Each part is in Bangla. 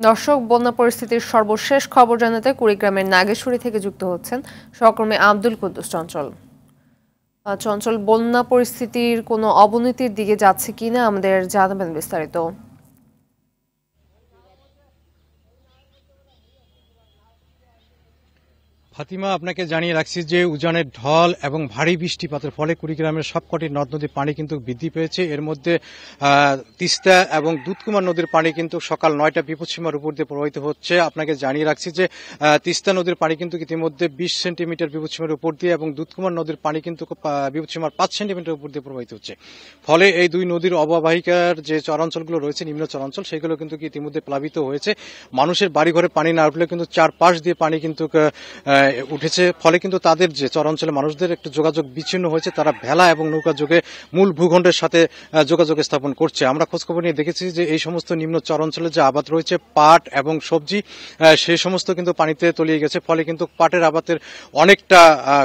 দর্শক, বন্যা পরিস্থিতির সর্বশেষ খবর জানাতে কুড়িগ্রামের নাগেশ্বরী থেকে যুক্ত হচ্ছেন সহকর্মী আব্দুল কুদ্দুস চঞ্চল। চঞ্চল, বন্যা পরিস্থিতির কোনো অবনতির দিকে যাচ্ছে কিনা আমাদের জানাবেন বিস্তারিত। ফাতিমা, আপনাকে জানিয়ে রাখছি যে উজানের ঢল এবং ভারী বৃষ্টিপাতের ফলে কুড়িগ্রামের সবকটি নদ নদীর পানি কিন্তু বৃদ্ধি পেয়েছে। এর মধ্যে তিস্তা এবং দুধকুমার নদীর পানি কিন্তু সকাল 9টা বিপদসীমার উপর দিয়ে প্রবাহিত হচ্ছে। আপনাকে জানিয়ে রাখছি যে তিস্তা নদীর পানি কিন্তু ইতিমধ্যে 20 সেন্টিমিটার বিপদসীমার উপর দিয়ে এবং দুধকুমার নদীর পানি কিন্তু বিপদসীমার 5 সেন্টিমিটার উপর দিয়ে প্রবাহিত হচ্ছে। ফলে এই দুই নদীর অববাহিকার যে চরাঞ্চলগুলো রয়েছে, নিম্ন চরাঞ্চল, সেগুলো কিন্তু ইতিমধ্যে প্লাবিত হয়েছে। মানুষের বাড়িঘরে পানি না উঠলে কিন্তু চারপাশ দিয়ে পানি কিন্তু উঠেছে। ফলে কিন্তু তাদের যে চরাঞ্চলে মানুষদের একটু যোগাযোগ বিচ্ছিন্ন হয়েছে। তারা ভেলা এবং নৌকা যোগে মূল ভূখণ্ডের সাথে যোগাযোগ স্থাপন করছে। আমরা খোঁজখবর নিয়ে দেখেছি যে এই সমস্ত নিম্ন চরাঞ্চলে যে আবাদ রয়েছে, পাট এবং সবজি, সেই সমস্ত কিন্তু পানিতে তলিয়ে গেছে। ফলে কিন্তু পাটের আবাদের অনেকটা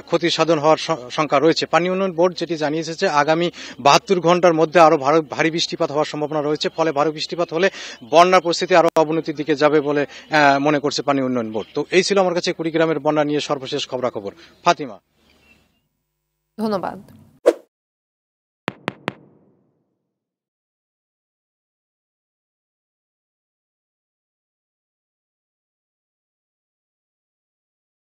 ক্ষতি সাধন হওয়ার শঙ্কা রয়েছে। পানি উন্নয়ন বোর্ড যেটি জানিয়েছে যে আগামী 72 ঘন্টার মধ্যে আরো ভারী বৃষ্টিপাত হওয়ার সম্ভাবনা রয়েছে। ফলে ভারী বৃষ্টিপাত হলে বন্যার পরিস্থিতি আরো অবনতির দিকে যাবে বলে মনে করছে পানি উন্নয়ন বোর্ড। তো এই ছিল আমার কাছে কুড়িগ্রামের বন্যা নিয়ে সর্বশেষ খবরাখবর। ফাতিমা, ধন্যবাদ।